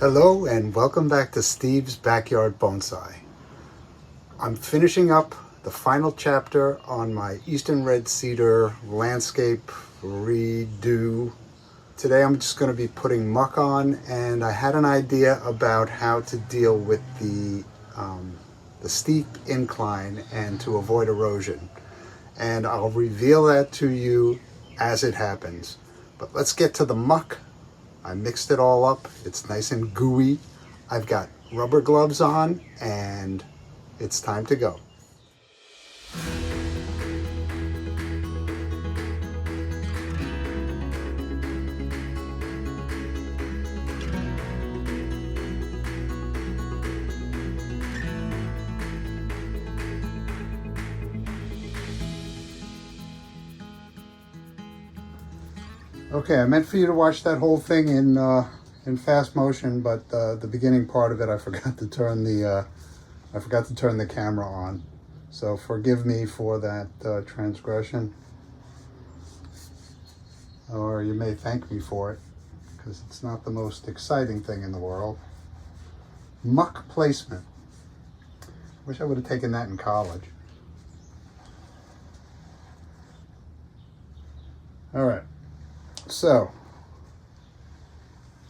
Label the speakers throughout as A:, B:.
A: Hello and welcome back to Steve's Backyard Bonsai. I'm finishing up the final chapter on my Eastern Red Cedar landscape redo. Today I'm just going to be putting muck on, and I had an idea about how to deal with the steep incline and to avoid erosion. And I'll reveal that to you as it happens. But let's get to the muck. I mixed it all up. It's nice and gooey. I've got rubber gloves on and it's time to go. Okay, I meant for you to watch that whole thing in fast motion, but the beginning part of it, I forgot to turn the camera on. So forgive me for that transgression, or you may thank me for it, because it's not the most exciting thing in the world. Muck placement. Wish I would have taken that in college. All right. So,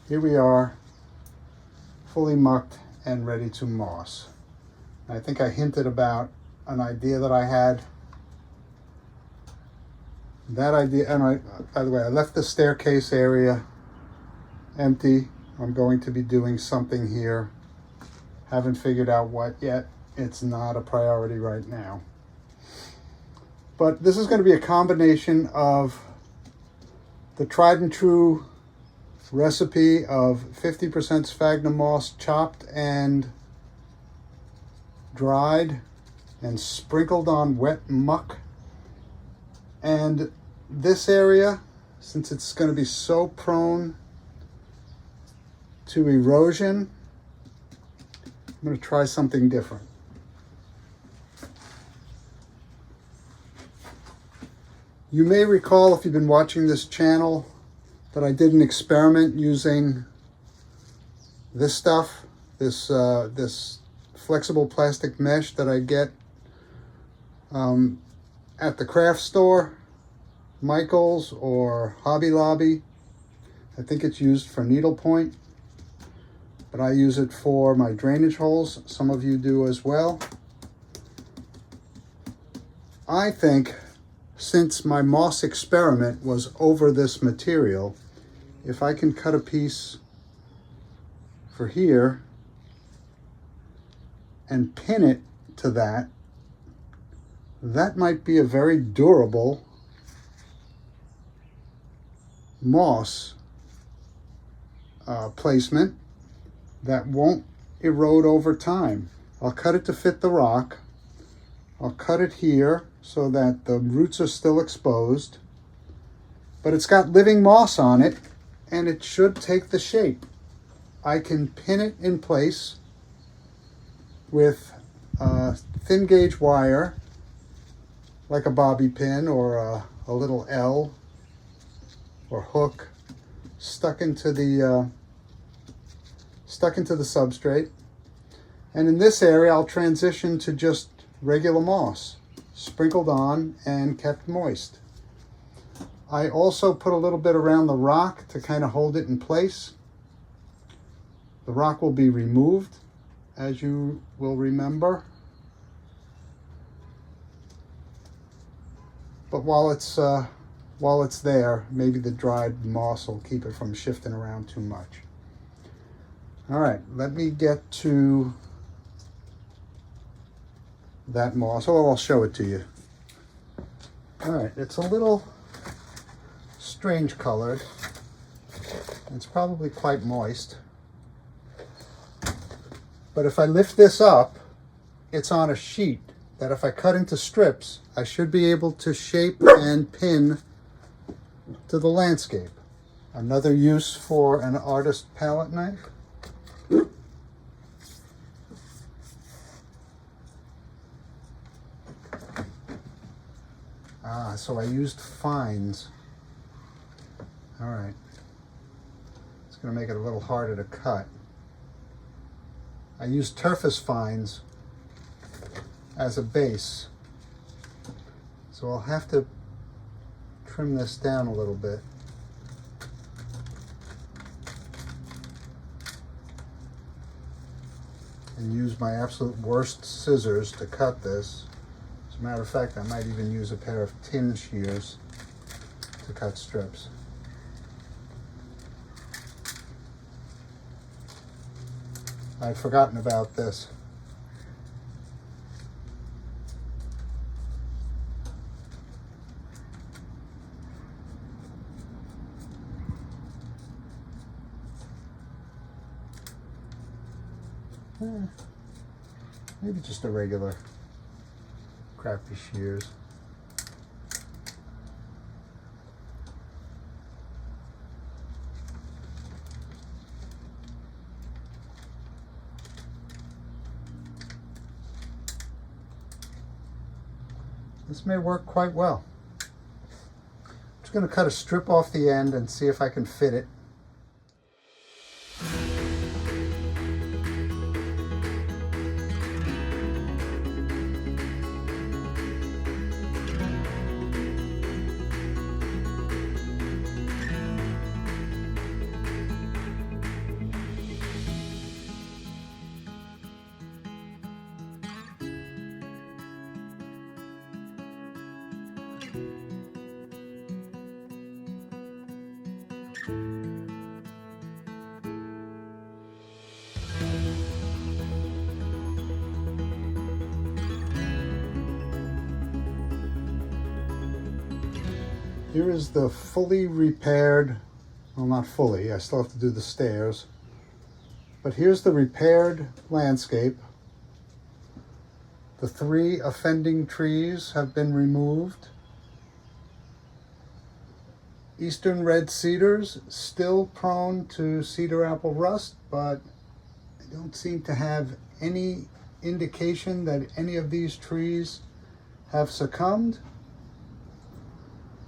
A: here we are, fully mucked and ready to moss. I think I hinted about an idea that I had. That idea, and by the way, I left the staircase area empty. I'm going to be doing something here. Haven't figured out what yet. It's not a priority right now. But this is going to be a combination of the tried and true recipe of 50% sphagnum moss chopped and dried and sprinkled on wet muck. And this area, since it's going to be so prone to erosion, I'm going to try something different. You may recall, if you've been watching this channel, that I did an experiment using this stuff, this flexible plastic mesh that I get at the craft store, Michael's or Hobby Lobby. I think it's used for needlepoint, but I use it for my drainage holes. Some of you do as well. I think, since my moss experiment was over this material, if I can cut a piece for here and pin it to that, that might be a very durable moss placement that won't erode over time. I'll cut it to fit the rock. I'll cut it here so that the roots are still exposed, but it's got living moss on it and it should take the shape. I can pin it in place with thin gauge wire, like a bobby pin or a little L or hook stuck into the substrate. And in this area, I'll transition to just regular moss, sprinkled on and kept moist. I also put a little bit around the rock to kind of hold it in place. The rock will be removed, as you will remember. But while it's there, maybe the dried moss will keep it from shifting around too much. All right, let me get to that moss. Oh, I'll show it to you. All right, it's a little strange colored. It's probably quite moist. But if I lift this up, it's on a sheet that if I cut into strips, I should be able to shape and pin to the landscape. Another use for an artist palette knife. So I used fines. All right. It's going to make it a little harder to cut. I use Turfus fines as a base. So I'll have to trim this down a little bit. And use my absolute worst scissors to cut this. As a matter of fact, I might even use a pair of tin shears to cut strips. I'd forgotten about this. Maybe just a regular crappy shears. This may work quite well. I'm just going to cut a strip off the end and see if I can fit it. Here is the fully repaired, well, not fully, I still have to do the stairs, but here's the repaired landscape. The 3 offending trees have been removed. Eastern red cedars, still prone to cedar apple rust, but I don't seem to have any indication that any of these trees have succumbed.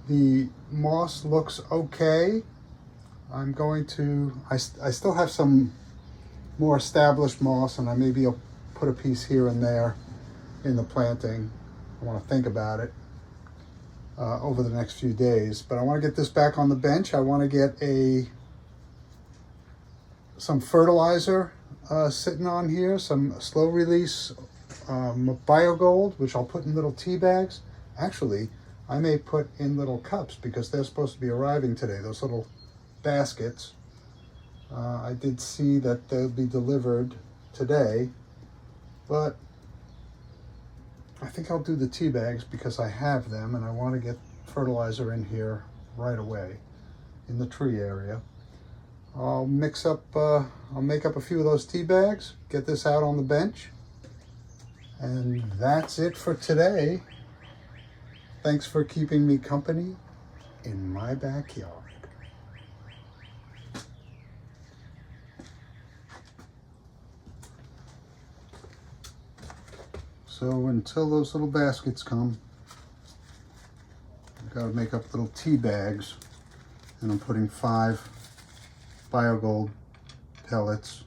A: The moss looks okay. I'm going to, I still have some more established moss, and maybe I'll put a piece here and there in the planting. I want to think about it over the next few days. But I want to get this back on the bench. I want to get some fertilizer sitting on here, some slow release BioGold, which I'll put in little tea bags. Actually, I may put in little cups because they're supposed to be arriving today, those little baskets. I did see that they'll be delivered today, but I think I'll do the tea bags because I have them and I want to get fertilizer in here right away in the tree area. I'll make up a few of those tea bags, get this out on the bench, and that's it for today. Thanks for keeping me company in my backyard. So until those little baskets come, I've got to make up little tea bags, and I'm putting 5 BioGold pellets,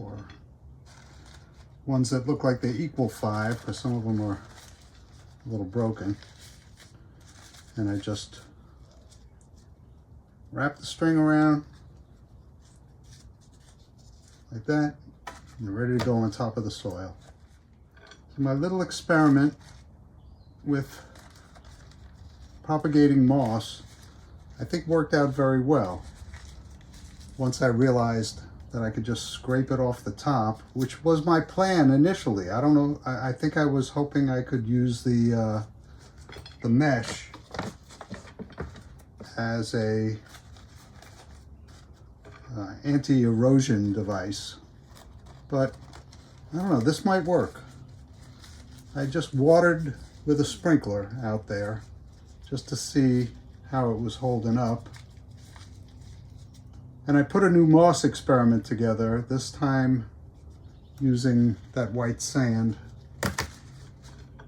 A: or ones that look like they equal 5, because some of them are a little broken. And I just wrap the string around like that, and they're ready to go on top of the soil. So my little experiment with propagating moss, I think, worked out very well. Once I realized that I could just scrape it off the top, which was my plan initially. I don't know, I think I was hoping I could use the mesh as a anti-erosion device, but I don't know, this might work. I just watered with a sprinkler out there just to see how it was holding up. And I put a new moss experiment together, this time using that white sand,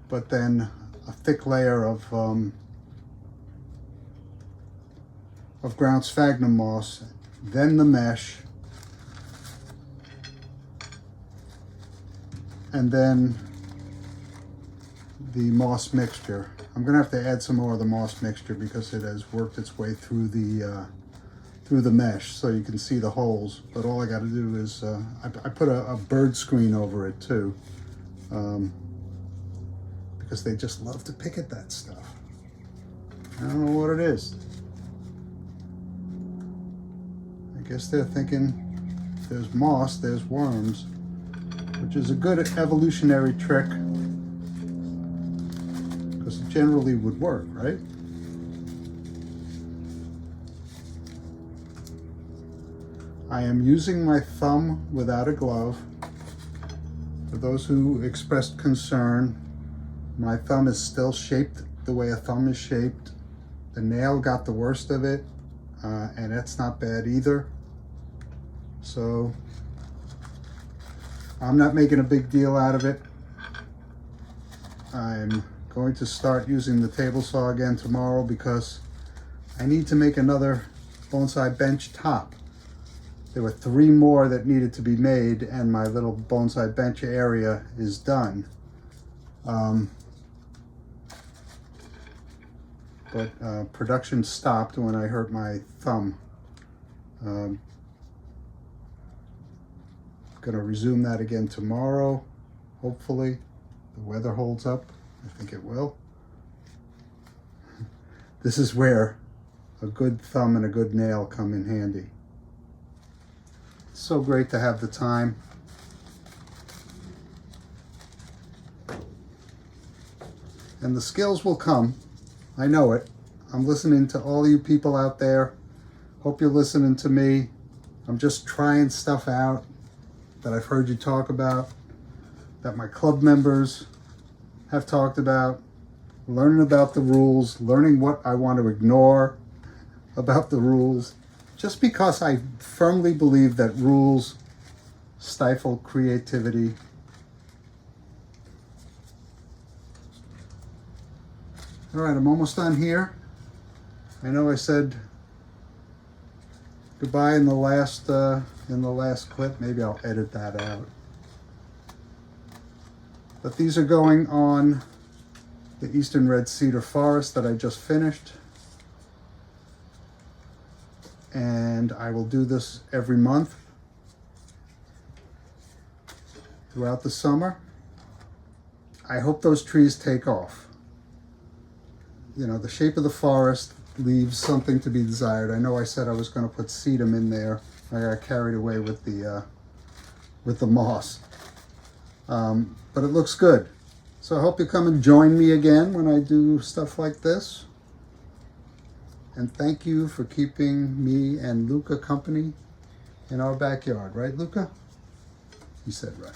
A: but then a thick layer of ground sphagnum moss, then the mesh, and then the moss mixture. I'm gonna have to add some more of the moss mixture because it has worked its way through the mesh, so you can see the holes. But all I got to do is I put a bird screen over it too, because they just love to pick at that stuff. I don't know what it is. I guess they're thinking there's moss, there's worms, which is a good evolutionary trick, because it generally would work, right? I am using my thumb without a glove. For those who expressed concern, my thumb is still shaped the way a thumb is shaped. The nail got the worst of it, and that's not bad either. So I'm not making a big deal out of it. I'm going to start using the table saw again tomorrow because I need to make another bonsai bench top. There were 3 more that needed to be made, and my little bonsai bench area is done. But production stopped when I hurt my thumb. Gonna resume that again tomorrow. Hopefully the weather holds up. I think it will. This is where a good thumb and a good nail come in handy. It's so great to have the time. And the skills will come. I know it. I'm listening to all you people out there. Hope you're listening to me. I'm just trying stuff out that I've heard you talk about, that my club members have talked about, learning about the rules, learning what I want to ignore about the rules, just because I firmly believe that rules stifle creativity. All right, I'm almost done here. I know I said goodbye in the last clip. Maybe I'll edit that out. But these are going on the eastern red cedar forest that I just finished. And I will do this every month throughout the summer. I hope those trees take off. You know, the shape of the forest leaves something to be desired. I know I said I was going to put sedum in there. I got carried away with the moss. But it looks good. So I hope you come and join me again when I do stuff like this. And thank you for keeping me and Luca company in our backyard. Right, Luca? He said right.